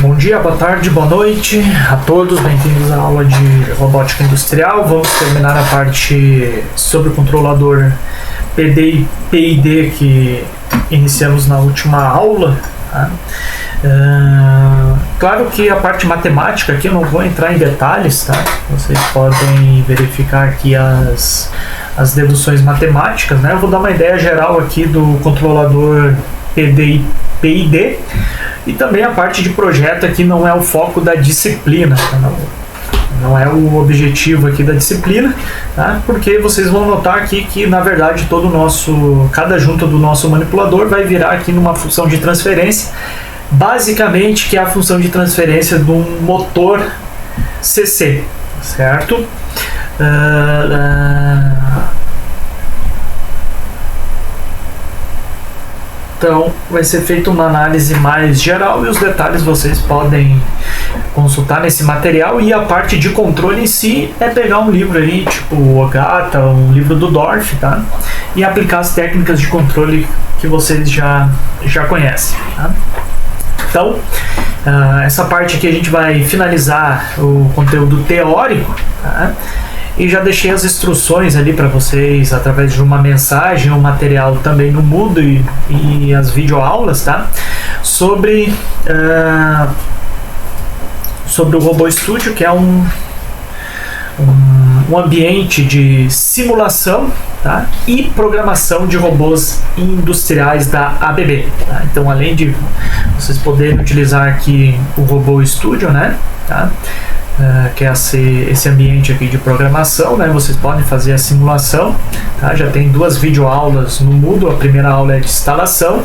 Bom dia, boa tarde, boa noite a todos, bem-vindos à aula de robótica industrial. Vamos terminar a parte sobre o controlador PD e PID que iniciamos na última aula. Tá? Claro que a parte matemática aqui eu não vou entrar em detalhes, tá? Vocês podem verificar aqui as deduções matemáticas, né? Eu vou dar uma ideia geral aqui do controlador PD e PID, e também a parte de projeto aqui não é o foco da disciplina, tá? Não é o objetivo aqui da disciplina, tá? Porque vocês vão notar aqui que na verdade cada junta do nosso manipulador vai virar aqui numa função de transferência, basicamente que é a função de transferência de um motor CC, certo? Então, vai ser feita uma análise mais geral e os detalhes vocês podem consultar nesse material. E a parte de controle em si é pegar um livro aí, tipo o Ogata, um livro do Dorf, tá? E aplicar as técnicas de controle que vocês já conhecem, tá? Então, essa parte aqui a gente vai finalizar o conteúdo teórico, tá? E já deixei as instruções ali para vocês através de uma mensagem, um material também no Moodle e as videoaulas, tá? Sobre o Robô Studio, que é um ambiente de simulação, tá? E programação de robôs industriais da ABB, tá? Então, além de vocês poderem utilizar aqui o Robô Studio, né? Tá? Que é esse ambiente aqui de programação, né? Vocês podem fazer a simulação, tá? Já tem duas videoaulas no Moodle. A primeira aula é de instalação,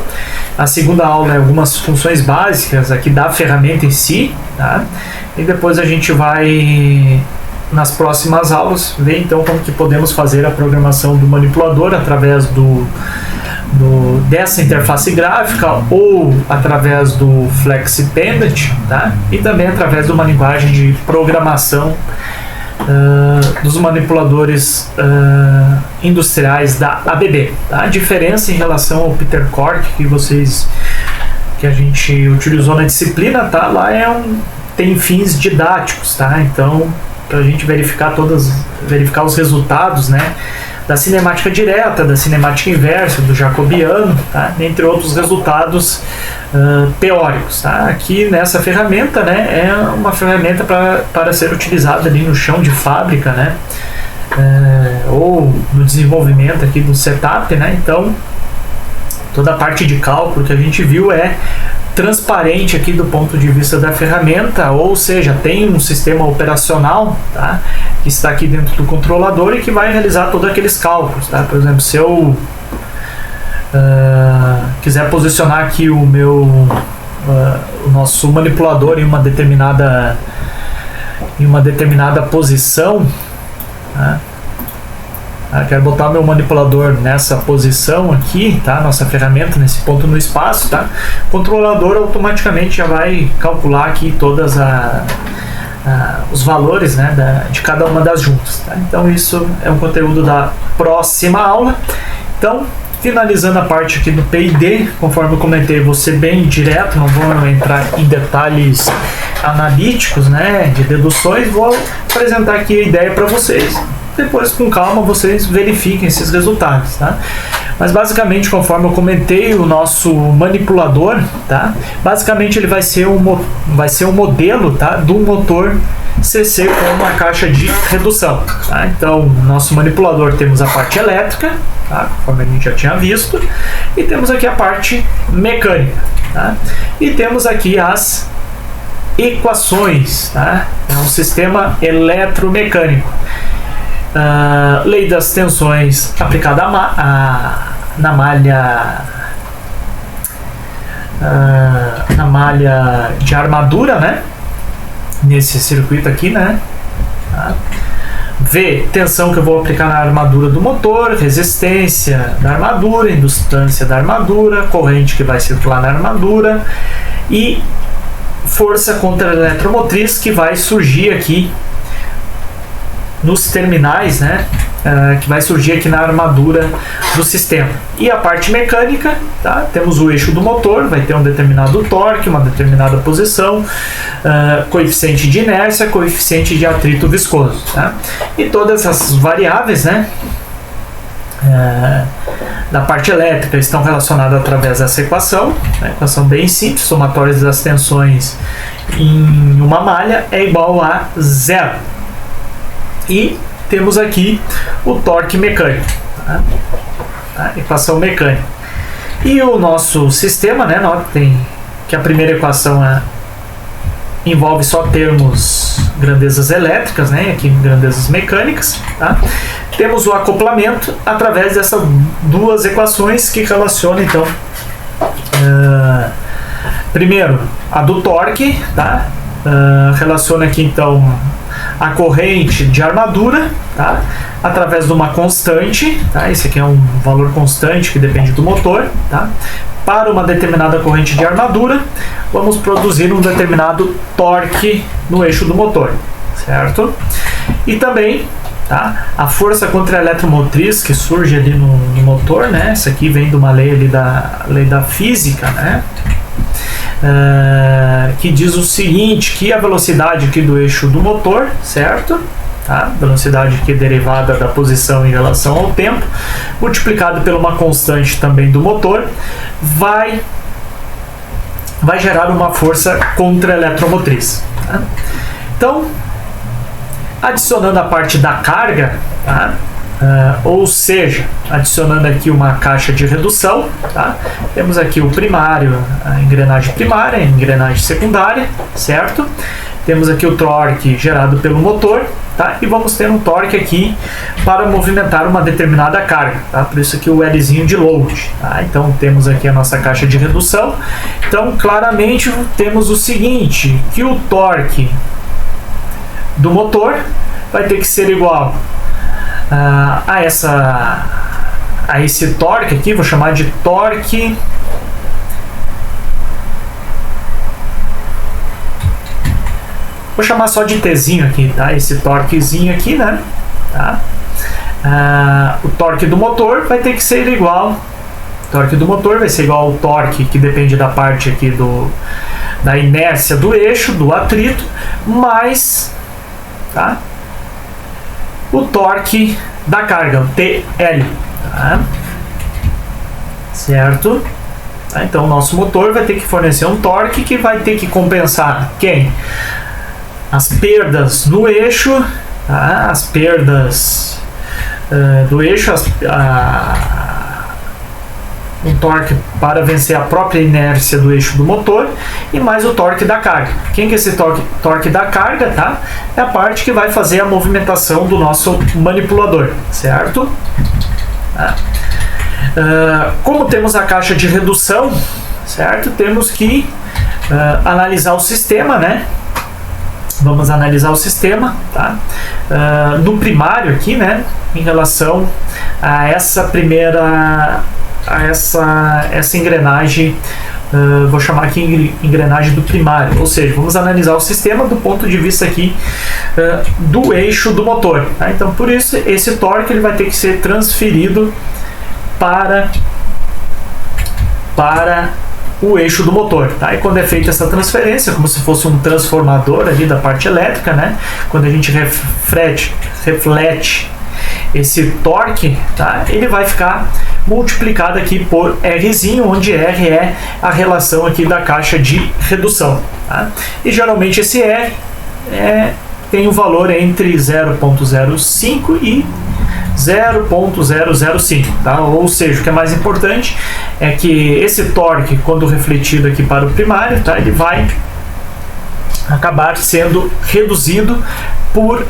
a segunda aula é algumas funções básicas aqui da ferramenta em si, tá? E depois a gente vai, nas próximas aulas, ver então como que podemos fazer a programação do manipulador através dessa interface gráfica ou através do FlexiPendant, tá? E também através de uma linguagem de programação dos manipuladores industriais da ABB, tá? A diferença em relação ao Peter Cork que a gente utilizou na disciplina, tá? Lá tem fins didáticos, tá? Então, para a gente verificar os resultados, né? Da cinemática direta, da cinemática inversa, do jacobiano, tá? Entre outros resultados teóricos, tá? Aqui nessa ferramenta, né, é uma ferramenta para ser utilizada ali no chão de fábrica, né, ou no desenvolvimento aqui do setup, né? Então toda a parte de cálculo que a gente viu é transparente aqui do ponto de vista da ferramenta, ou seja, tem um sistema operacional, tá? Que está aqui dentro do controlador e que vai realizar todos aqueles cálculos, tá? Por exemplo, se eu quiser posicionar aqui o nosso manipulador em uma determinada posição, tá? Quero botar meu manipulador nessa posição aqui, tá? Nossa ferramenta nesse ponto no espaço, tá? O controlador automaticamente já vai calcular aqui todas os valores, né, de cada uma das juntas, tá? Então isso é um conteúdo da próxima aula. Então, finalizando a parte aqui do PID, conforme eu comentei, vou ser bem direto, não vou entrar em detalhes analíticos, né, de deduções. Vou apresentar aqui a ideia para vocês. Depois, com calma, vocês verifiquem esses resultados, tá? Mas basicamente, conforme eu comentei, o nosso manipulador, tá? Basicamente ele vai ser um modelo, tá? Do motor CC com uma caixa de redução, tá? Então, no nosso manipulador temos a parte elétrica, tá? Conforme a gente já tinha visto, e temos aqui a parte mecânica, tá? E temos aqui as equações, tá? É um sistema eletromecânico. Lei das tensões aplicada na malha de armadura, né? Nesse circuito aqui, né? Tá? V, tensão que eu vou aplicar na armadura do motor, resistência da armadura, indutância da armadura, corrente que vai circular na armadura e força contra a eletromotriz que vai surgir aqui nos terminais, né, que vai surgir aqui na armadura do sistema. E a parte mecânica, tá? Temos o eixo do motor, vai ter um determinado torque, uma determinada posição, coeficiente de inércia, coeficiente de atrito viscoso, tá? E todas essas variáveis, né, da parte elétrica estão relacionadas através dessa equação, né? Equação bem simples, somatórias das tensões em uma malha é igual a 0. E temos aqui o torque mecânico, tá? Equação mecânica. E o nosso sistema, né, tem que a primeira equação envolve só termos grandezas elétricas, né, aqui grandezas mecânicas, tá? Temos o acoplamento através dessas duas equações que relacionam, então, primeiro a do torque, tá? Relaciona aqui, então, a corrente de armadura, tá? Através de uma constante, tá? Esse aqui é um valor constante que depende do motor, tá? Para uma determinada corrente de armadura, vamos produzir um determinado torque no eixo do motor, certo? E também, tá, a força contra-eletromotriz que surge ali no motor, né? Essa aqui vem de uma lei ali lei da física, né? Que diz o seguinte, que a velocidade aqui do eixo do motor, certo? Tá? Velocidade aqui derivada da posição em relação ao tempo, multiplicado por uma constante também do motor, vai gerar uma força contra-eletromotriz. Tá? Então, adicionando a parte da carga, tá? Ou seja, adicionando aqui uma caixa de redução, tá? Temos aqui o primário, a engrenagem primária, a engrenagem secundária, certo? Temos aqui o torque gerado pelo motor, tá? E vamos ter um torque aqui para movimentar uma determinada carga, tá? Por isso aqui o Lzinho de load, tá? Então temos aqui a nossa caixa de redução. Então claramente temos o seguinte, que o torque do motor vai ter que ser igual a esse torque aqui, vou chamar de torque vou chamar só de Tzinho aqui, tá? Esse torquezinho aqui, né? Tá? O torque do motor vai ter que ser igual, o torque do motor vai ser igual ao torque que depende da parte aqui da inércia do eixo, do atrito, mais, tá? O torque da carga, o TL, tá? Certo? Tá? Então o nosso motor vai ter que fornecer um torque que vai ter que compensar quem? As perdas no eixo, tá? As perdas do eixo, um torque para vencer a própria inércia do eixo do motor e mais o torque da carga. Quem que é esse torque da carga, tá? É a parte que vai fazer a movimentação do nosso manipulador, certo? Tá? Como temos a caixa de redução, certo? Temos que analisar o sistema, né? Vamos analisar o sistema, tá? No primário aqui, né? Em relação a essa primeira essa engrenagem, vou chamar aqui engrenagem do primário, ou seja, vamos analisar o sistema do ponto de vista aqui do eixo do motor, tá? Então por isso esse torque ele vai ter que ser transferido para o eixo do motor, tá? E quando é feita essa transferência, como se fosse um transformador ali da parte elétrica, né? Quando a gente reflete esse torque, tá? Ele vai ficar multiplicado aqui por Rzinho, onde R é a relação aqui da caixa de redução, tá? E geralmente esse R tem um valor entre 0.05 e 0.005, tá? Ou seja, o que é mais importante é que esse torque, quando refletido aqui para o primário, tá? Ele vai acabar sendo reduzido por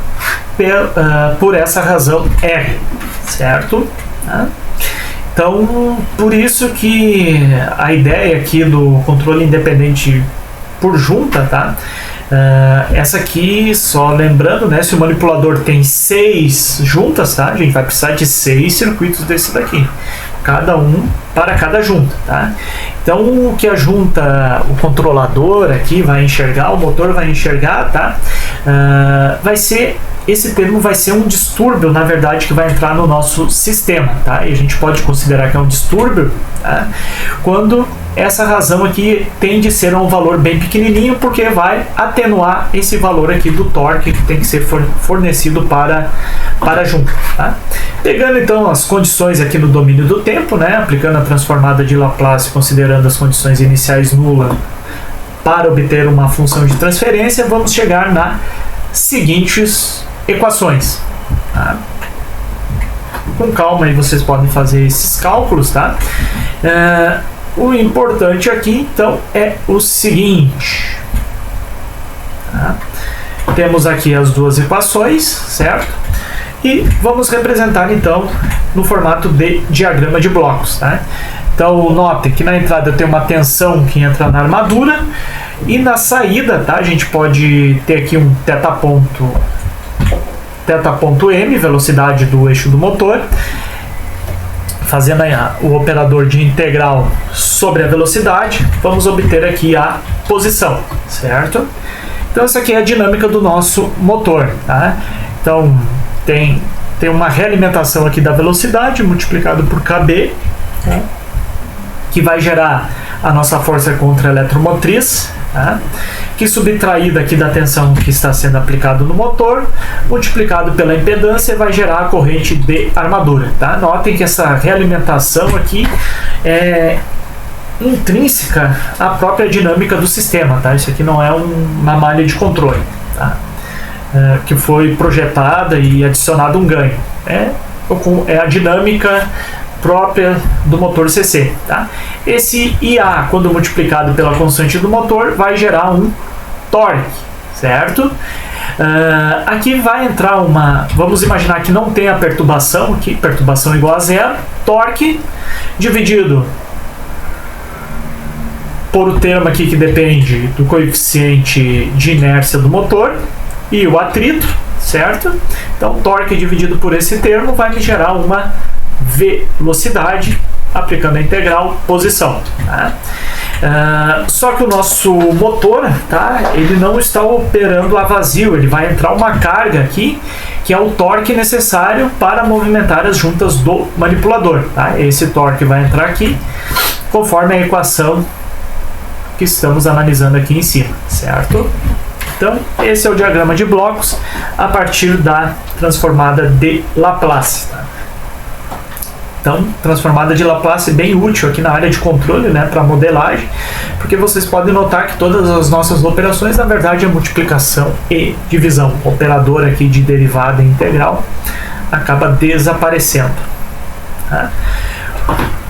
essa razão R, certo? Tá? Então, por isso que a ideia aqui do controle independente por junta, tá? Essa aqui, só lembrando, né, se o manipulador tem 6 juntas, tá? A gente vai precisar de 6 circuitos desse daqui. cada um para cada junta, tá? Então o que a junta, o controlador aqui vai enxergar, o motor vai enxergar, tá? Vai ser, esse termo vai ser um distúrbio, na verdade, que vai entrar no nosso sistema, tá? E a gente pode considerar que é um distúrbio, tá? Quando essa razão aqui tende a ser um valor bem pequenininho, porque vai atenuar esse valor aqui do torque que tem que ser fornecido para a junta, tá? Pegando então as condições aqui no domínio do tempo, né? Aplicando a transformada de Laplace, considerando as condições iniciais nulas para obter uma função de transferência, vamos chegar nas seguintes equações, tá? Com calma aí vocês podem fazer esses cálculos, tá? O importante aqui então é o seguinte, tá? Temos aqui as duas equações, certo? E vamos representar então no formato de diagrama de blocos, tá? Então notem que na entrada eu tenho uma tensão que entra na armadura, e na saída, tá, a gente pode ter aqui um θ ponto m, velocidade do eixo do motor. Fazendo aí o operador de integral sobre a velocidade, vamos obter aqui a posição, certo? Então essa aqui é a dinâmica do nosso motor, tá? Então tem uma realimentação aqui da velocidade multiplicado por kb, tá? Que vai gerar a nossa força contra-eletromotriz, tá? Que subtraída aqui da tensão que está sendo aplicado no motor, multiplicado pela impedância, vai gerar a corrente de armadura, tá? Notem que essa realimentação aqui é intrínseca à própria dinâmica do sistema, tá? Isso aqui não é uma malha de controle, tá? Que foi projetada e adicionado um ganho. É a dinâmica própria do motor CC, tá? Esse IA, quando multiplicado pela constante do motor, vai gerar um torque, certo? Aqui vai entrar vamos imaginar que não tem a perturbação aqui, perturbação igual a zero, torque dividido por o termo aqui que depende do coeficiente de inércia do motor e o atrito, certo? Então torque dividido por esse termo vai me gerar uma velocidade, aplicando a integral posição, tá? Só que o nosso motor, tá, ele não está operando a vazio, ele vai entrar uma carga aqui, que é o torque necessário para movimentar as juntas do manipulador, tá? Esse torque vai entrar aqui, conforme a equação que estamos analisando aqui em cima, certo? Então, esse é o diagrama de blocos a partir da transformada de Laplace, tá? Então, transformada de Laplace bem útil aqui na área de controle, né, para modelagem, porque vocês podem notar que todas as nossas operações, na verdade, é multiplicação e divisão. O operador aqui de derivada integral acaba desaparecendo, tá?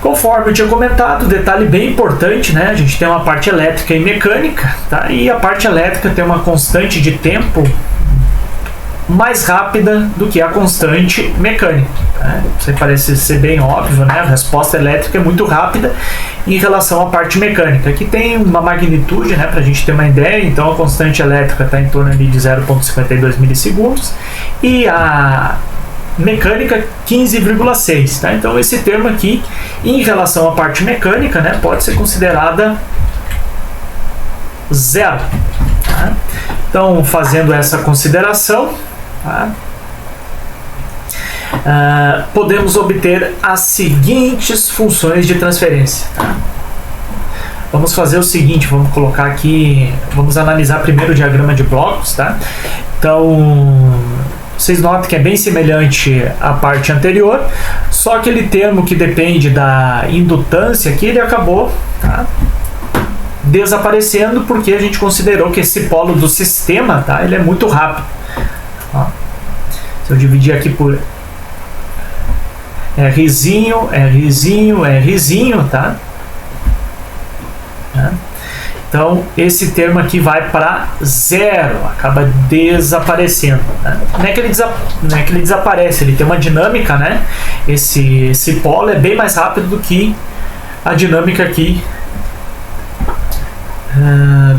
Conforme eu tinha comentado, detalhe bem importante, né, a gente tem uma parte elétrica e mecânica, tá? E a parte elétrica tem uma constante de tempo mais rápida do que a constante mecânica, né? Isso parece ser bem óbvio, né? A resposta elétrica é muito rápida em relação à parte mecânica, que tem uma magnitude, né, para a gente ter uma ideia. Então a constante elétrica está em torno ali de 0,52 milissegundos e a mecânica 15,6, tá? Então esse termo aqui, em relação à parte mecânica, né, pode ser considerada zero, tá? Então, fazendo essa consideração, tá, podemos obter as seguintes funções de transferência, tá? Vamos fazer o seguinte, vamos colocar aqui, vamos analisar primeiro o diagrama de blocos, tá? Então, vocês notam que é bem semelhante à parte anterior, só aquele termo que depende da indutância aqui, ele acabou, tá, desaparecendo, porque a gente considerou que esse polo do sistema, tá, ele é muito rápido. Ó, se eu dividir aqui por Rzinho, Rzinho, Rzinho, tá? Então esse termo aqui vai para zero, acaba desaparecendo, né? Não é que ele desaparece, ele tem uma dinâmica, né? Esse polo é bem mais rápido do que a dinâmica aqui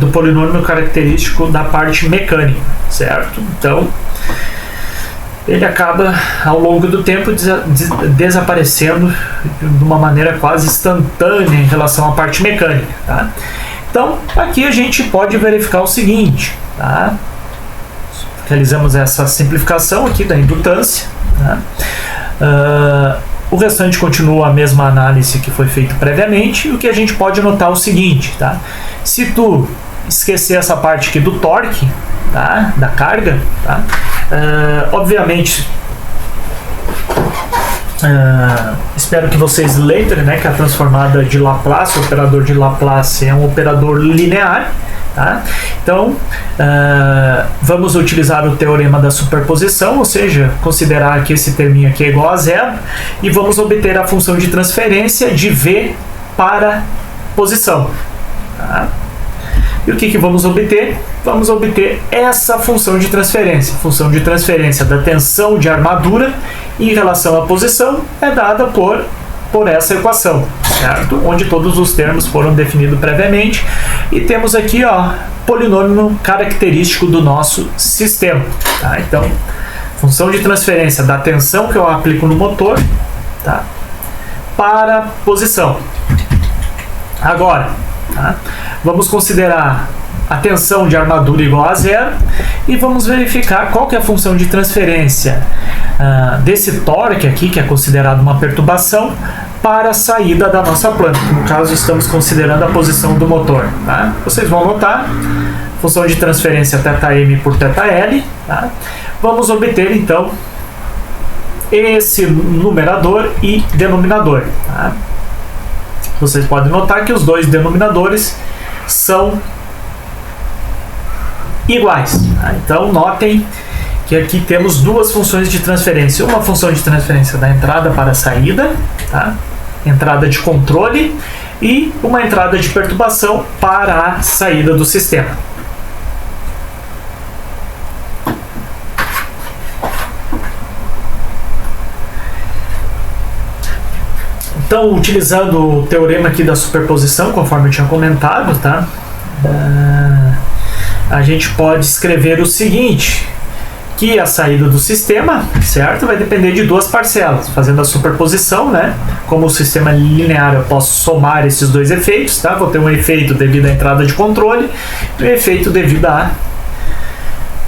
do polinômio característico da parte mecânica, certo? Então ele acaba ao longo do tempo desaparecendo de uma maneira quase instantânea em relação à parte mecânica, tá? Então aqui a gente pode verificar o seguinte, tá? Realizamos essa simplificação aqui da indutância, tá? O restante continua a mesma análise que foi feita previamente. O que a gente pode notar é o seguinte, tá? Se tu esquecer essa parte aqui do torque, tá? Da carga, tá? Obviamente, espero que vocês lembrem, né, que a transformada de Laplace, o operador de Laplace é um operador linear, tá? Então, vamos utilizar o teorema da superposição, ou seja, considerar que esse terminho aqui é igual a zero, e vamos obter a função de transferência de V para posição, tá? E o que vamos obter? Vamos obter essa função de transferência da tensão de armadura em relação à posição é dada por essa equação, certo? Onde todos os termos foram definidos previamente, e temos aqui, ó, polinômio característico do nosso sistema, tá? Então, função de transferência da tensão que eu aplico no motor, tá, para posição. Agora, tá, vamos considerar a tensão de armadura igual a zero e vamos verificar qual que é a função de transferência desse torque aqui, que é considerado uma perturbação, para a saída da nossa planta, que no caso estamos considerando a posição do motor, tá? Vocês vão notar, função de transferência θm por θl, tá? Vamos obter então esse numerador e denominador, tá? Vocês podem notar que os dois denominadores são iguais, tá? Então notem que aqui temos duas funções de transferência, uma função de transferência da entrada para a saída, tá? Entrada de controle, e uma entrada de perturbação para a saída do sistema. Então, utilizando o teorema aqui da superposição, conforme eu tinha comentado, tá? A gente pode escrever o seguinte, que a saída do sistema, certo, vai depender de duas parcelas. Fazendo a superposição, né? Como o sistema linear, eu posso somar esses dois efeitos, tá? Vou ter um efeito devido à entrada de controle e um efeito devido à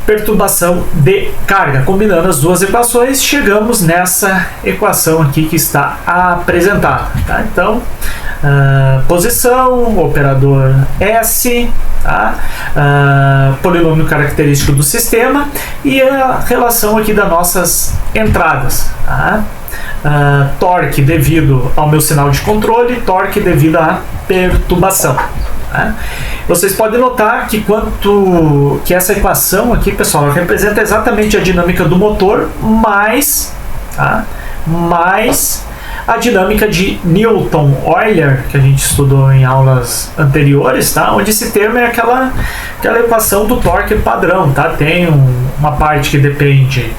perturbação de carga. Combinando as duas equações, chegamos nessa equação aqui que está apresentada, tá? Então, posição, operador S, tá? Polinômio característico do sistema e a relação aqui das nossas entradas, tá? Torque devido ao meu sinal de controle, torque devido à perturbação, tá? Vocês podem notar que essa equação aqui, pessoal, representa exatamente a dinâmica do motor mais, tá, mais a dinâmica de Newton-Euler, que a gente estudou em aulas anteriores, tá? Onde esse termo é aquela equação do torque padrão, tá? Tem uma parte que depende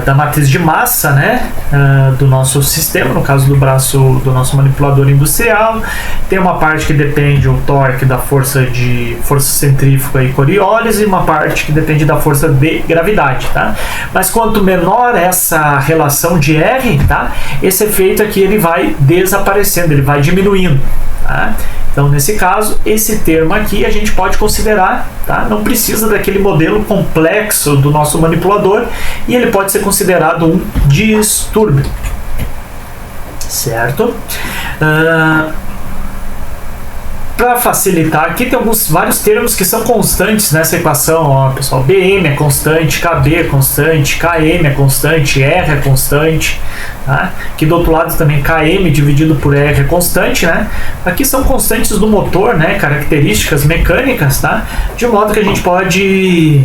da matriz de massa, né? Do nosso sistema, no caso do braço do nosso manipulador industrial. Tem uma parte que depende do torque da força centrífuga e Coriolis, e uma parte que depende da força de gravidade, tá? Mas quanto menor essa relação de R, tá? Esse efeito aqui ele vai desaparecendo, ele vai diminuindo, tá? Então, nesse caso, esse termo aqui a gente pode considerar, tá? Não precisa daquele modelo complexo do nosso manipulador e ele pode ser considerado um distúrbio, certo? Para facilitar, aqui tem vários termos que são constantes nessa equação, ó, pessoal. BM é constante, KB é constante, KM é constante, R é constante, tá? Aqui do outro lado também KM dividido por R é constante, né? Aqui são constantes do motor, né? Características mecânicas, tá? De modo que a gente pode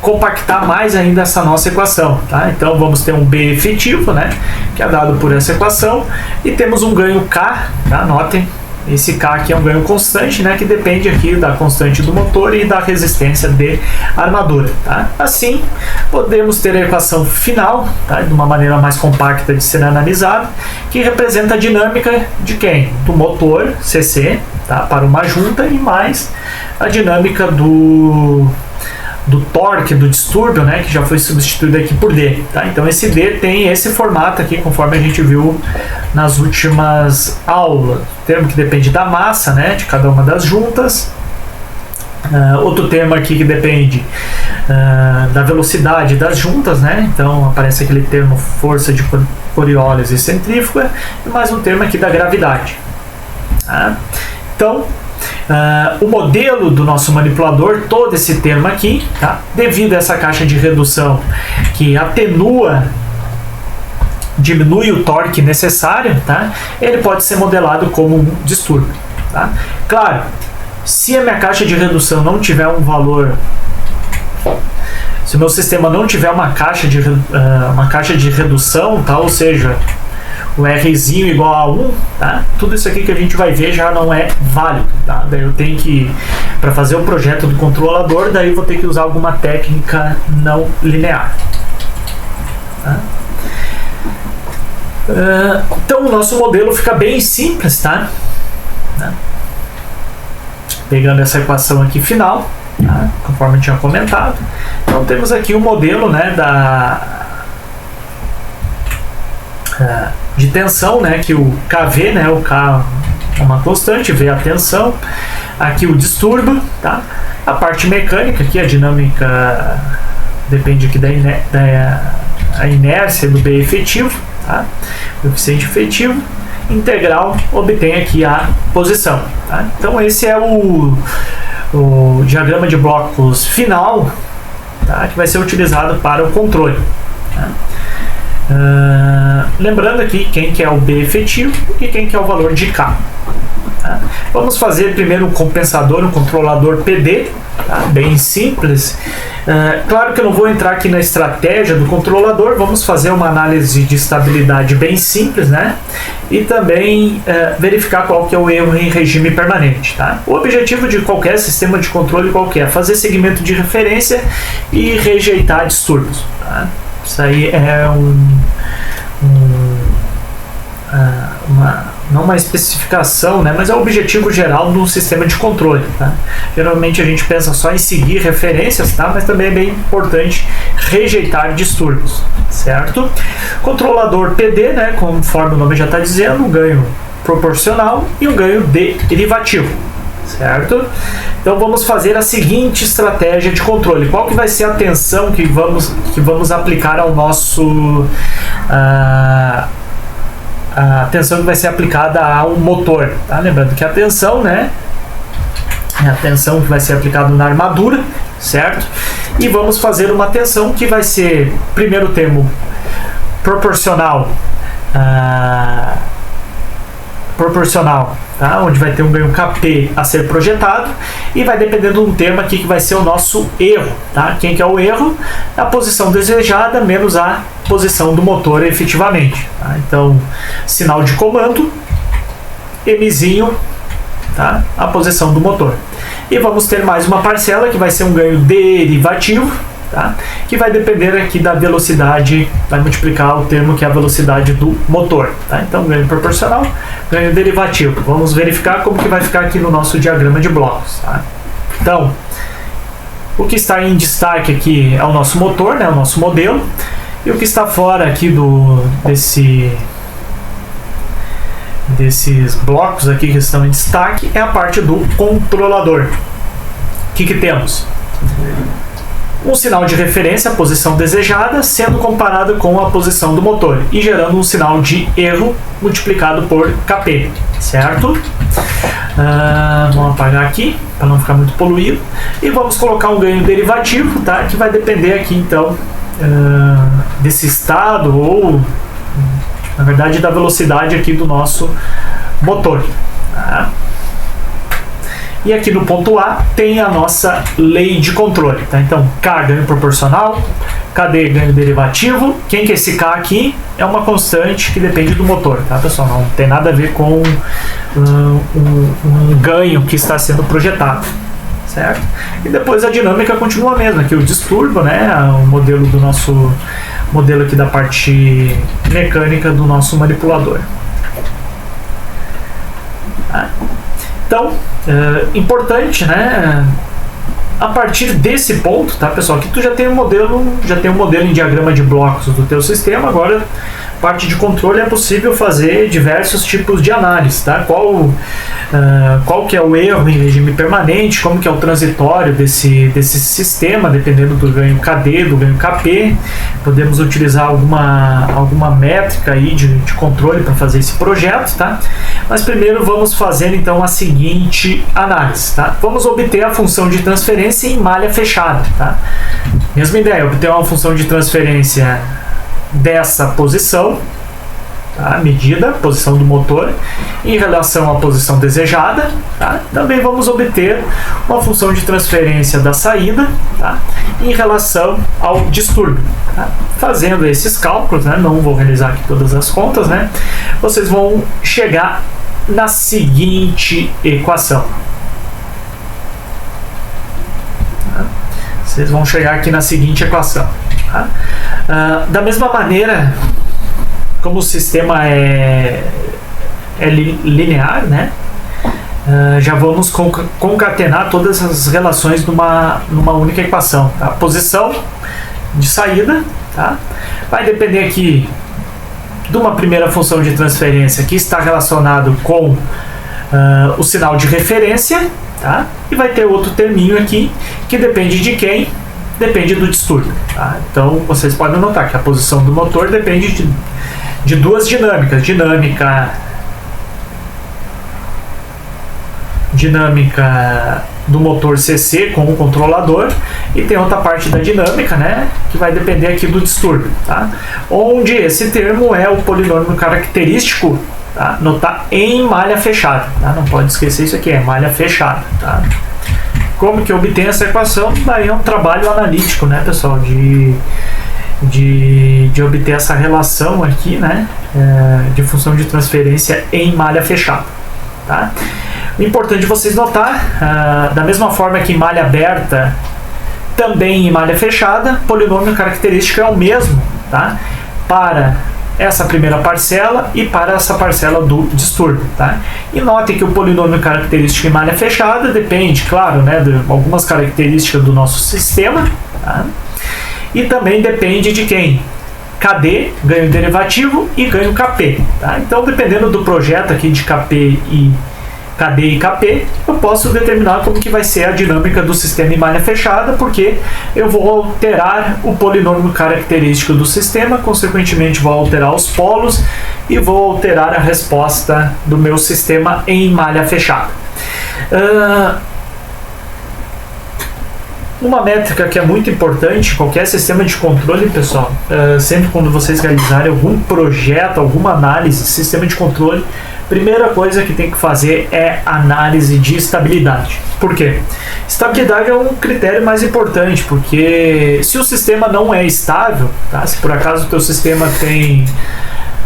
compactar mais ainda essa nossa equação, tá? Então vamos ter um B efetivo, né? Que é dado por essa equação, e temos um ganho K, tá? Notem. Esse K aqui é um ganho constante, né, que depende aqui da constante do motor e da resistência de armadura, tá? Assim, podemos ter a equação final, tá, de uma maneira mais compacta de ser analisada, que representa a dinâmica de quem? Do motor, CC, tá, para uma junta, e mais a dinâmica do do torque, do distúrbio, né, que já foi substituído aqui por D. Tá? Então esse D tem esse formato aqui, conforme a gente viu nas últimas aulas. Termo que depende da massa, né, de cada uma das juntas. Outro termo aqui que depende da velocidade das juntas, né? Então aparece aquele termo força de Coriolis e centrífuga, e mais um termo aqui da gravidade. Tá? Então, o modelo do nosso manipulador, todo esse termo aqui, tá? Devido a essa caixa de redução que atenua, diminui o torque necessário, tá? Ele pode ser modelado como um distúrbio. Tá? Claro, se a minha caixa de redução não tiver um valor, se o meu sistema não tiver uma caixa de redução, tá? Ou seja, o Rzinho igual a 1, tá? Tudo isso aqui que a gente vai ver já não é válido. Tá? Daí eu tenho que, para fazer o projeto do controlador, daí eu vou ter que usar alguma técnica não linear. Tá? Então o nosso modelo fica bem simples, tá? Pegando essa equação aqui final, tá? Conforme eu tinha comentado. Então temos aqui o modelo, né, de tensão, né, que o KV, né, o K é uma constante, V é a tensão, aqui o distúrbio, tá? A parte mecânica aqui, a dinâmica depende aqui da inércia do B efetivo, tá? Coeficiente efetivo. Integral obtém aqui a posição. Tá? Então esse é o diagrama de blocos final, tá? Que vai ser utilizado para o controle. Tá? Lembrando aqui quem que é o B efetivo e quem que é o valor de K. Tá? Vamos fazer primeiro um compensador, um controlador PD, tá? Bem simples. Claro que eu não vou entrar aqui na estratégia do controlador, vamos fazer uma análise de estabilidade bem simples, né? E também verificar qual que é o erro em regime permanente. Tá? O objetivo de qualquer sistema de controle qualquer é fazer segmento de referência e rejeitar distúrbios. Tá? Isso aí é não uma especificação, né, mas é o objetivo geral do sistema de controle. Tá? Geralmente a gente pensa só em seguir referências, tá? Mas também é bem importante rejeitar distúrbios, certo? Controlador PD, né, conforme o nome já está dizendo, um ganho proporcional e um ganho derivativo, certo? Então vamos fazer a seguinte estratégia de controle. Qual que vai ser a tensão que vamos aplicar ao nosso a tensão que vai ser aplicada ao motor, tá? Lembrando que a tensão, né, é a tensão que vai ser aplicada na armadura, certo? E vamos fazer uma tensão que vai ser, primeiro termo, proporcional, tá? Onde vai ter um ganho Kp a ser projetado, e vai depender de um termo aqui que vai ser o nosso erro, tá? Quem que é o erro? A posição desejada menos a posição do motor efetivamente, tá? Então, sinal de comando, Mzinho, tá? A posição do motor. E vamos ter mais uma parcela que vai ser um ganho derivativo, tá? Que vai depender aqui da velocidade, vai multiplicar o termo que é a velocidade do motor. Tá? Então, ganho proporcional, ganho derivativo. Vamos verificar como que vai ficar aqui no nosso diagrama de blocos. Tá? Então, o que está em destaque aqui é o nosso motor, né, o nosso modelo, e o que está fora aqui desses blocos aqui que estão em destaque é a parte do controlador. O que temos? Um sinal de referência, a posição desejada, sendo comparado com a posição do motor e gerando um sinal de erro multiplicado por Kp, certo? Vamos apagar aqui para não ficar muito poluído e vamos colocar um ganho derivativo, tá? Que vai depender aqui então desse estado ou na verdade da velocidade aqui do nosso motor. Tá? E aqui no ponto A tem a nossa lei de controle. Tá? Então, K ganho proporcional, KD ganho derivativo. Quem que é esse K aqui? É uma constante que depende do motor. Tá, pessoal? Não tem nada a ver com um ganho que está sendo projetado. Certo? E depois a dinâmica continua a mesma. Aqui o distúrbio, né? O modelo do nosso modelo aqui da parte mecânica do nosso manipulador. Tá? Então, importante, né, a partir desse ponto, tá, pessoal, aqui tu já tem um modelo em diagrama de blocos do teu sistema. Agora, parte de controle, é possível fazer diversos tipos de análise, tá? Qual que é o erro em regime permanente, como que é o transitório desse sistema, dependendo do ganho KD, do ganho KP. Podemos utilizar alguma métrica aí de controle para fazer esse projeto, tá? Mas primeiro vamos fazer então a seguinte análise, tá? Vamos obter a função de transferência em malha fechada, tá? Mesma ideia, obter uma função de transferência dessa posição, tá? Medida, posição do motor, em relação à posição desejada, tá? Também vamos obter uma função de transferência da saída, tá? Em relação ao distúrbio, tá? Fazendo esses cálculos, né? Não vou realizar aqui todas as contas, né? Vocês vão chegar na seguinte equação. Tá? Vocês vão chegar aqui na seguinte equação. Tá? Da mesma maneira, como o sistema é linear, né? Já vamos concatenar todas as relações numa única equação. Tá? A posição de saída, tá? Vai depender aqui de uma primeira função de transferência que está relacionado com o sinal de referência, tá? E vai ter outro terminho aqui que depende de quem? Depende do distúrbio, tá? Então vocês podem notar que a posição do motor depende de duas dinâmicas: dinâmica do motor CC com o controlador, e tem outra parte da dinâmica, né, que vai depender aqui do distúrbio, tá? Onde esse termo é o polinômio característico, tá? Notar em malha fechada, tá? Não pode esquecer isso aqui, é malha fechada, tá? Como que eu obtenho essa equação? Daí é um trabalho analítico, né, pessoal, de obter essa relação aqui, né, de função de transferência em malha fechada, tá? O importante vocês notar, da mesma forma que em malha aberta, também em malha fechada, polinômio característico é o mesmo, tá? Para essa primeira parcela e para essa parcela do distúrbio, tá? E notem que o polinômio característico em malha fechada depende, claro, né, de algumas características do nosso sistema, tá? E também depende de quem? KD, ganho derivativo, e ganho KP, tá? Então, dependendo do projeto aqui de KD e KP, eu posso determinar como que vai ser a dinâmica do sistema em malha fechada, porque eu vou alterar o polinômio característico do sistema, consequentemente vou alterar os polos e vou alterar a resposta do meu sistema em malha fechada. Uma métrica que é muito importante em qualquer sistema de controle, pessoal, sempre quando vocês realizarem algum projeto, alguma análise, sistema de controle, primeira coisa que tem que fazer é análise de estabilidade. Por quê? Estabilidade é um critério mais importante, porque se o sistema não é estável, tá? Se por acaso o teu sistema tem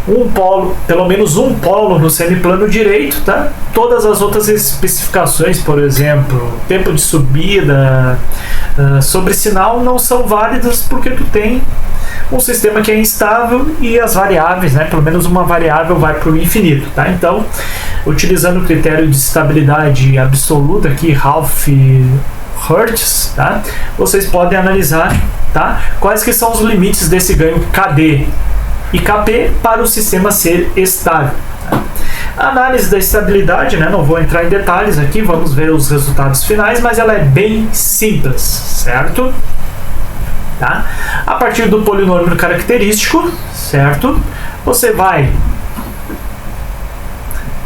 um polo, pelo menos um polo no semiplano direito, tá? Todas as outras especificações, por exemplo, tempo de subida, sobre sinal, não são válidas, porque tu tem um sistema que é instável e as variáveis, né, pelo menos uma variável vai para o infinito, tá? Então, utilizando o critério de estabilidade absoluta aqui, Ralph Hertz, tá? Vocês podem analisar, tá? Quais que são os limites desse ganho KD e KP para o sistema ser estável. Tá? A análise da estabilidade, né, não vou entrar em detalhes aqui, vamos ver os resultados finais, mas ela é bem simples, certo? Tá? A partir do polinômio característico, certo? Você vai,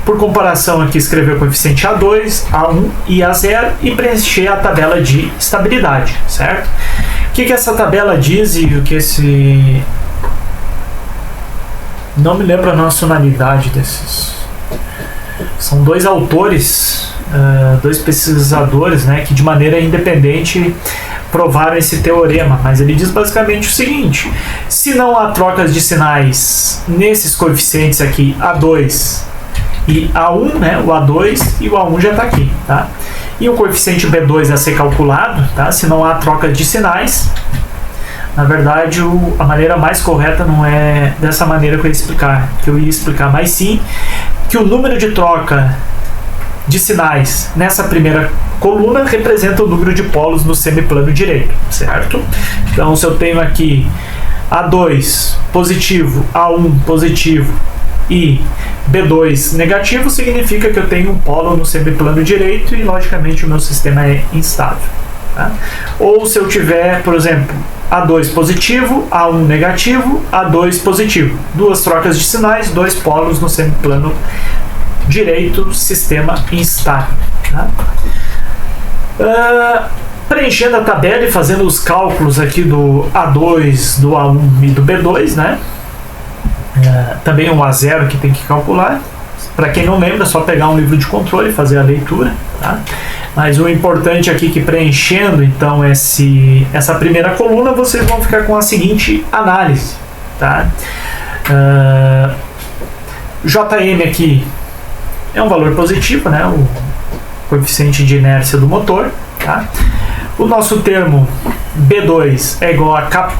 por comparação aqui, escrever o coeficiente A2, A1 e A0 e preencher a tabela de estabilidade, certo? O que essa tabela diz e o que esse... Não me lembro a nacionalidade desses. São dois autores, dois pesquisadores, né, que de maneira independente provaram esse teorema, mas ele diz basicamente o seguinte: se não há trocas de sinais nesses coeficientes aqui, A2 e A1, né, o A2 e o A1 já está aqui, tá? E o coeficiente B2 a ser calculado, tá? Se não há troca de sinais, na verdade a maneira mais correta não é dessa maneira que eu ia explicar, mas sim que o número de troca de sinais nessa primeira coluna representa o número de polos no semiplano direito, certo? Então, se eu tenho aqui A2 positivo, A1 positivo e B2 negativo, significa que eu tenho um polo no semiplano direito e, logicamente, o meu sistema é instável. Tá? Ou se eu tiver, por exemplo, A2 positivo, A1 negativo, A2 positivo. Duas trocas de sinais, dois polos no semiplano direito, sistema instável. Tá? Preenchendo a tabela e fazendo os cálculos aqui do A2, do A1 e do B2, né? Também um A0 que tem que calcular. Para quem não lembra, é só pegar um livro de controle e fazer a leitura. Tá? Mas o importante aqui é que preenchendo então essa primeira coluna, vocês vão ficar com a seguinte análise. Tá? JM aqui é um valor positivo, né? O coeficiente de inércia do motor. Tá? O nosso termo B2 é igual a K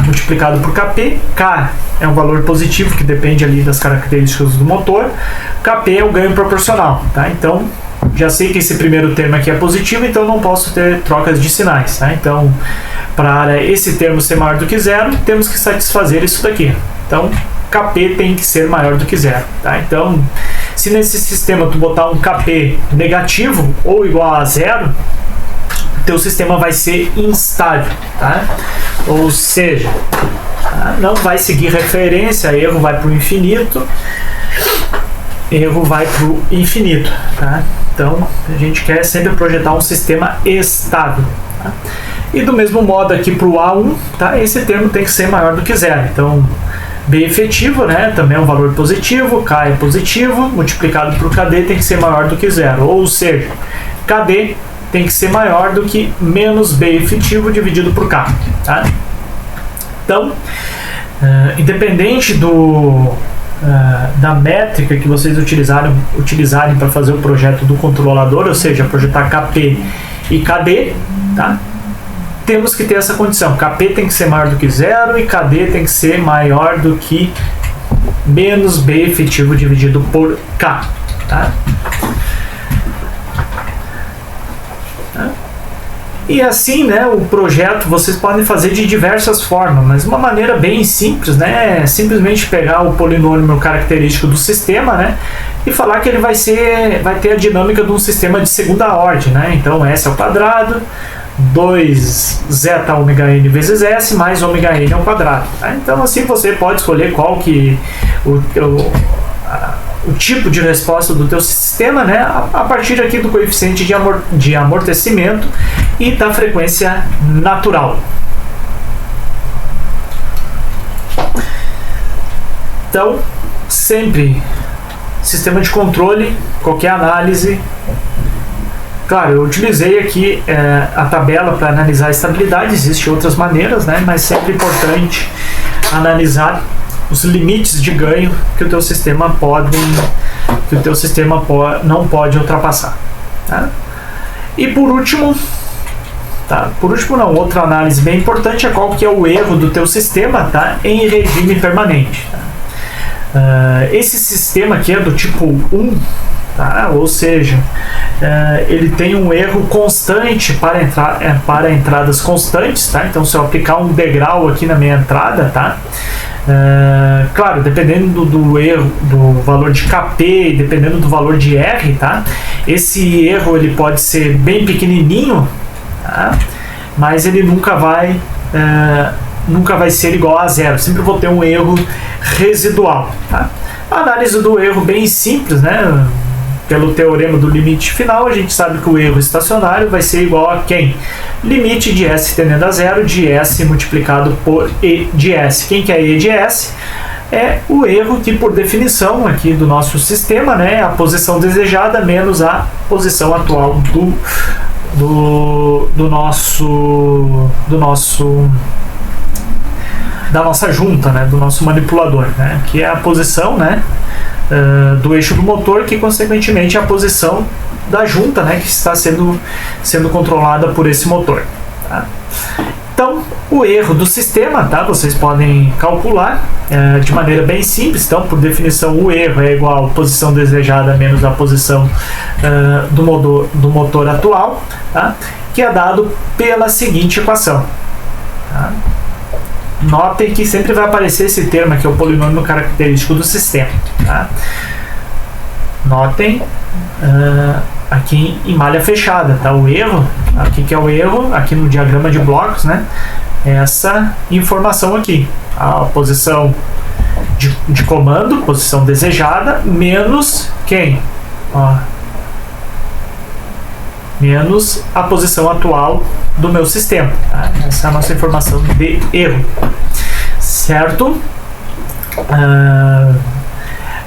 multiplicado por KP. K é um valor positivo que depende ali das características do motor. KP é o ganho proporcional. Tá? Então, já sei que esse primeiro termo aqui é positivo, então não posso ter trocas de sinais. Tá? Então, para esse termo ser maior do que zero, temos que satisfazer isso daqui. Então, KP tem que ser maior do que zero. Tá? Então, se nesse sistema tu botar um KP negativo ou igual a zero, teu sistema vai ser instável, tá? Ou seja, tá? Não vai seguir referência, erro vai para o infinito, tá? Então, a gente quer sempre projetar um sistema estável. Tá? E do mesmo modo aqui para o A1, tá? Esse termo tem que ser maior do que zero. Então, B efetivo, né? Também é um valor positivo, K é positivo, multiplicado por KD tem que ser maior do que zero. Ou seja, KD tem que ser maior do que menos B efetivo dividido por K. Tá? Então, independente da métrica que vocês utilizarem para fazer o projeto do controlador, ou seja, projetar KP e KD, tá? Temos que ter essa condição. KP tem que ser maior do que zero e KD tem que ser maior do que menos B efetivo dividido por K. Tá? E assim, né, o projeto vocês podem fazer de diversas formas, mas uma maneira bem simples, né, é simplesmente pegar o polinômio característico do sistema, né, e falar que ele vai ter a dinâmica de um sistema de segunda ordem, né, então S ao quadrado, 2 zeta ômega n vezes S mais ômega n ao quadrado. Tá? Então assim você pode escolher qual que o tipo de resposta do teu sistema, né, a partir aqui do coeficiente de amortecimento e da frequência natural. Então, sempre sistema de controle, qualquer análise. Claro, eu utilizei aqui a tabela para analisar a estabilidade, existem outras maneiras, né, mas sempre importante analisar os limites de ganho que o teu sistema não pode ultrapassar. Tá? E por último, outra análise bem importante é qual que é o erro do teu sistema, tá? Em regime permanente. Tá? Esse sistema aqui é do tipo 1, tá? Ou seja, ele tem um erro constante para entradas constantes. Tá? Então, se eu aplicar um degrau aqui na minha entrada, tá? Claro, dependendo do erro, do valor de KP, dependendo do valor de R, tá? Esse erro ele pode ser bem pequenininho, tá? Mas ele nunca vai ser igual a zero. Sempre vou ter um erro residual. Tá? A análise do erro bem simples, né? Pelo teorema do limite final, a gente sabe que o erro estacionário vai ser igual a quem? Limite de S tendendo a zero de S multiplicado por E de S. Quem que é E de S? É o erro que, por definição aqui do nosso sistema, né, é a posição desejada menos a posição atual da nossa junta, né, do nosso manipulador, né, que é a posição, né, do eixo do motor, que consequentemente é a posição da junta, né, que está sendo controlada por esse motor. Tá? Então, Então, o erro do sistema, tá? Vocês podem calcular de maneira bem simples. Então, por definição, o erro é igual a posição desejada menos a posição do motor atual, tá? Que é dado pela seguinte equação. Tá? Notem que sempre vai aparecer esse termo aqui, o polinômio característico do sistema. Tá? Notem aqui em malha fechada, tá? O erro, aqui que é o erro, aqui no diagrama de blocos, né? Essa informação aqui, a posição de comando, posição desejada, menos quem? Ó, menos a posição atual do meu sistema. Tá? Essa é a nossa informação de erro. Certo?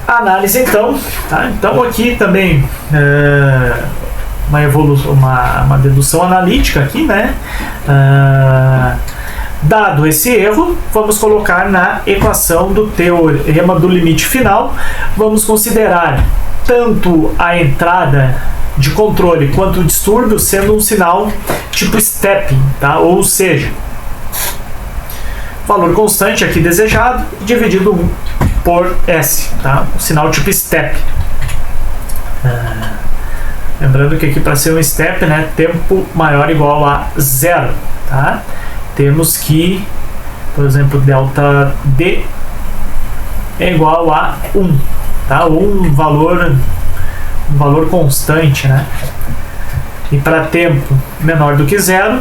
A análise então, tá? Então aqui também uma dedução analítica aqui, né? Dado esse erro, vamos colocar na equação do teorema do limite final, vamos considerar tanto a entrada de controle quanto o distúrbio sendo um sinal tipo stepping, tá? Ou seja, valor constante aqui desejado dividido por S, tá? Um sinal tipo step. Lembrando que aqui para ser um step, né, tempo maior ou igual a 0, tá? Temos que, por exemplo, delta D é igual a 1, tá? Ou um valor constante, né? E para tempo menor do que 0,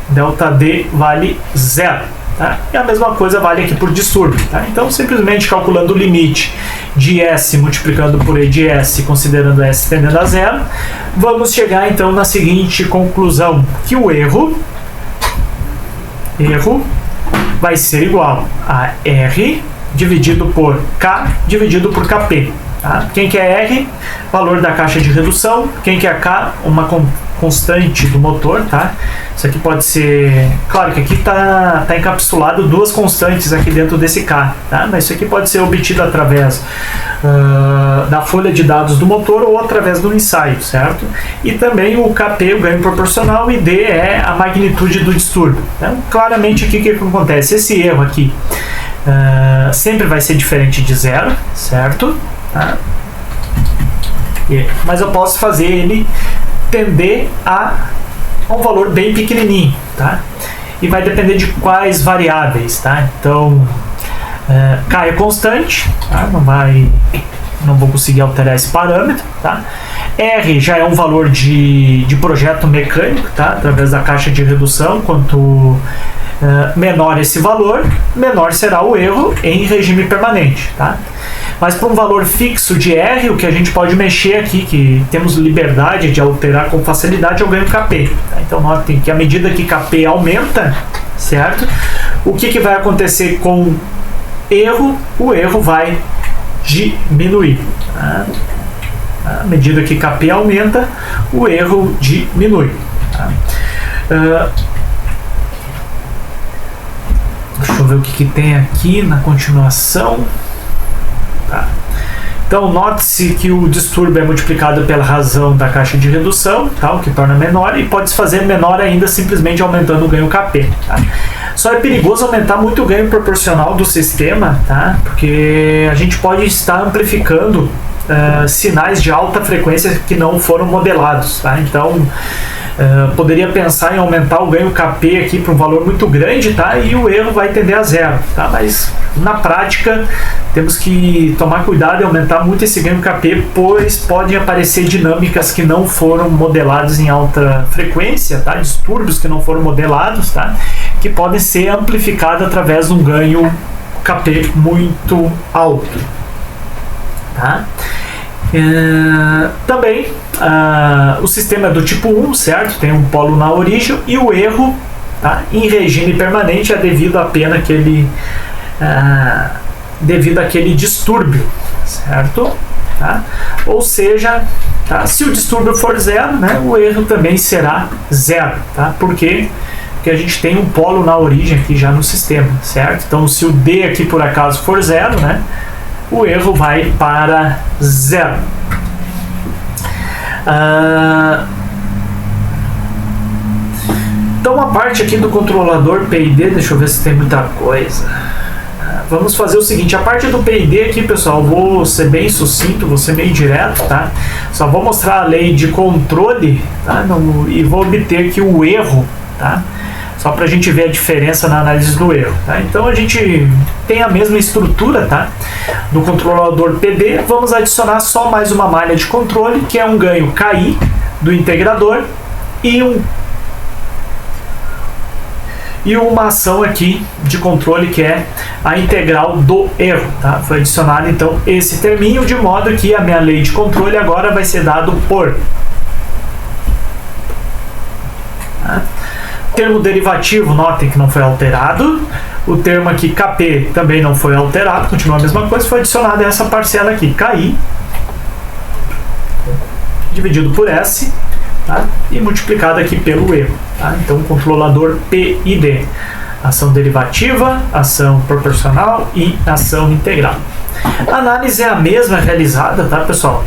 delta D vale 0. Tá? E a mesma coisa vale aqui por distúrbio. Tá? Então, simplesmente calculando o limite de S multiplicando por E de S, considerando S tendendo a 0, vamos chegar então na seguinte conclusão, que o erro vai ser igual a R dividido por K dividido por KP. Tá? Quem que é R? Valor da caixa de redução. Quem que é K? Uma constante do motor, tá? Isso aqui pode ser... Claro que aqui tá encapsulado duas constantes aqui dentro desse K, tá? Mas isso aqui pode ser obtido através da folha de dados do motor ou através do ensaio, certo? E também o KP, o ganho proporcional, e D é a magnitude do distúrbio. Então, claramente aqui o que acontece? Esse erro aqui sempre vai ser diferente de 0, certo? Tá? Mas eu posso fazer ele tender a um valor bem pequenininho, tá? E vai depender de quais variáveis, tá? Então, K é constante, tá? Não vou conseguir alterar esse parâmetro, tá? R já é um valor de projeto mecânico, tá? Através da caixa de redução, quanto menor esse valor, menor será o erro em regime permanente, tá? Mas para um valor fixo de R, o que a gente pode mexer aqui, que temos liberdade de alterar com facilidade, é o ganho KP. Tá? Então, notem que à medida que KP aumenta, certo? O que vai acontecer com erro? O erro vai diminuir. Tá? À medida que KP aumenta, o erro diminui. Tá? Deixa eu ver o que tem aqui na continuação. Tá. Então, note-se que o distúrbio é multiplicado pela razão da caixa de redução, tá? O que torna menor, e pode se fazer menor ainda simplesmente aumentando o ganho KP. Tá? Só é perigoso aumentar muito o ganho proporcional do sistema, tá? Porque a gente pode estar amplificando sinais de alta frequência que não foram modelados. Tá? Então, poderia pensar em aumentar o ganho KP aqui para um valor muito grande, tá? E o erro vai tender a 0, tá? Mas na prática temos que tomar cuidado e aumentar muito esse ganho KP, pois podem aparecer dinâmicas que não foram modeladas em alta frequência, tá? Distúrbios que não foram modelados, tá? Que podem ser amplificados através de um ganho KP muito alto, tá? Também o sistema é do tipo 1, certo? Tem um polo na origem, e o erro, tá, em regime permanente é devido apenas devido àquele distúrbio, certo? Tá? Ou seja, tá, se o distúrbio for 0, né, o erro também será 0, tá? Por quê? Porque a gente tem um polo na origem aqui já no sistema, certo? Então, se o D aqui por acaso for 0, né, o erro vai para 0. Então a parte aqui do controlador PID, deixa eu ver se tem muita coisa. Vamos fazer o seguinte, a parte do PID aqui, pessoal, vou ser bem sucinto, vou ser bem direto, tá? Só vou mostrar a lei de controle, tá? E vou obter aqui o erro, tá? Só para a gente ver a diferença na análise do erro, tá? Então a gente tem a mesma estrutura, tá? Do controlador PD, vamos adicionar só mais uma malha de controle, que é um ganho KI do integrador e uma ação aqui de controle que é a integral do erro, tá? Foi adicionado então esse terminho, de modo que a minha lei de controle agora vai ser dado por, tá? Termo derivativo, notem que não foi alterado. O termo aqui KP também não foi alterado, continua a mesma coisa, foi adicionada essa parcela aqui, KI, dividido por S, tá? E multiplicado aqui pelo erro, tá? Então, controlador PID, ação derivativa, ação proporcional e ação integral. A análise é a mesma realizada, tá, pessoal?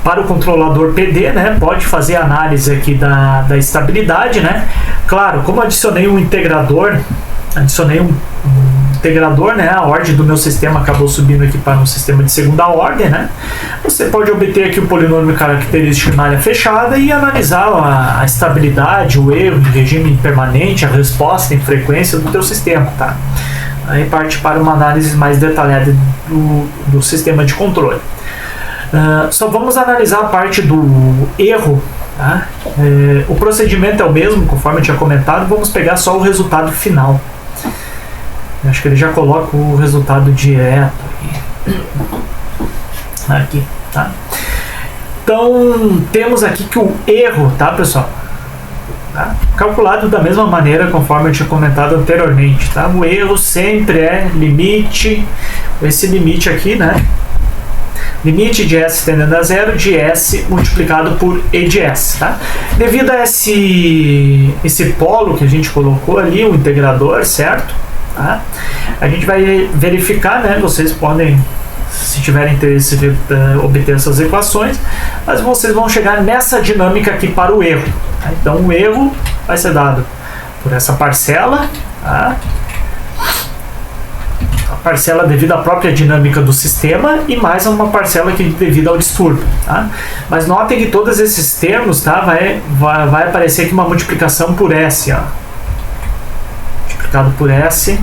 Para o controlador PD, né, pode fazer análise aqui da estabilidade, né? Claro, como adicionei um integrador, né, a ordem do meu sistema acabou subindo aqui para um sistema de segunda ordem, né? Você pode obter aqui o polinômio característico em malha fechada e analisar a estabilidade, o erro em regime permanente, a resposta em frequência do teu sistema, tá? Aí parte para uma análise mais detalhada do sistema de controle. Só vamos analisar a parte do erro, tá? O procedimento é o mesmo, conforme eu tinha comentado, vamos pegar só o resultado final. Eu acho que ele já coloca o resultado direto aqui, tá? Então, temos aqui que o erro, tá, pessoal? Tá? Calculado da mesma maneira conforme eu tinha comentado anteriormente, tá? O erro sempre é limite, esse limite aqui, né? Limite de S tendendo a zero de S multiplicado por E de S, tá? Devido a esse polo que a gente colocou ali, o integrador, certo? Tá? A gente vai verificar, né? Vocês podem, se tiverem interesse de obter essas equações, mas vocês vão chegar nessa dinâmica aqui para o erro, tá? Então o erro vai ser dado por essa parcela, tá? Parcela devido à própria dinâmica do sistema e mais uma parcela aqui devido ao distúrbio, tá? Mas notem que todos esses termos, tá, vai aparecer aqui uma multiplicação por S, ó. Multiplicado por S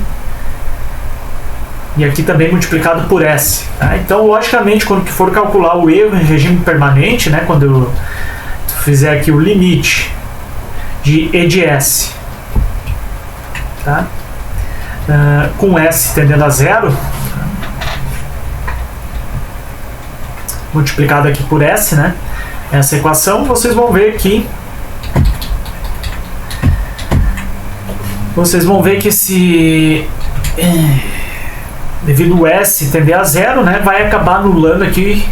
e aqui também multiplicado por S, tá? Então, logicamente, quando for calcular o erro em regime permanente, né, quando eu fizer aqui o limite de E de S, tá? Com S tendendo a zero, multiplicado aqui por S, né? Essa equação, vocês vão ver que esse devido ao S tender a zero, né, vai acabar anulando aqui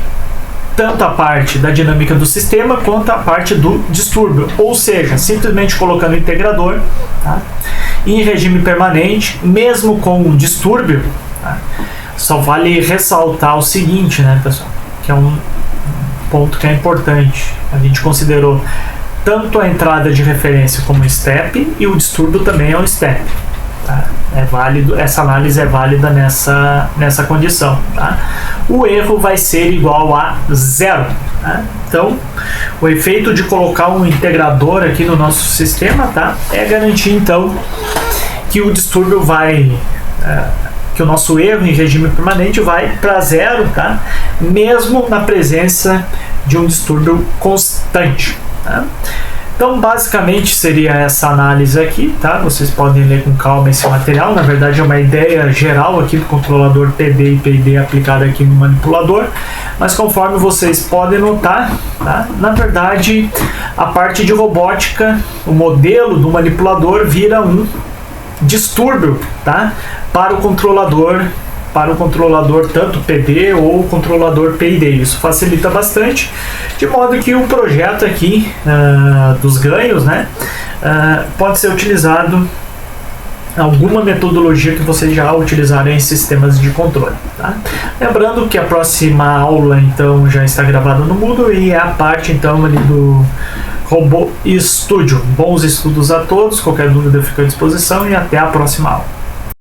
tanto a parte da dinâmica do sistema quanto a parte do distúrbio, ou seja, simplesmente colocando o integrador, tá, em regime permanente, mesmo com o distúrbio, tá, só vale ressaltar o seguinte, né, pessoal, que é um ponto que é importante. A gente considerou tanto a entrada de referência como o step, e o distúrbio também é um step, tá? É válido, essa análise é válida nessa condição, tá? O erro vai ser igual a zero, tá? Então, o efeito de colocar um integrador aqui no nosso sistema, tá, é garantir então que o distúrbio que o nosso erro em regime permanente vai para zero, tá? Mesmo na presença de um distúrbio constante, tá? Então, basicamente, seria essa análise aqui, tá? Vocês podem ler com calma esse material. Na verdade, é uma ideia geral aqui do controlador PD e PID aplicada aqui no manipulador. Mas, conforme vocês podem notar, tá? Na verdade, a parte de robótica, o modelo do manipulador vira um distúrbio, tá? Para o controlador tanto PD ou controlador PID. Isso facilita bastante, de modo que o projeto aqui dos ganhos, né, pode ser utilizado alguma metodologia que vocês já utilizaram em sistemas de controle, tá? Lembrando que a próxima aula então já está gravada no Moodle e é a parte então ali do Robô Studio. Bons estudos a todos, qualquer dúvida eu fico à disposição e até a próxima aula.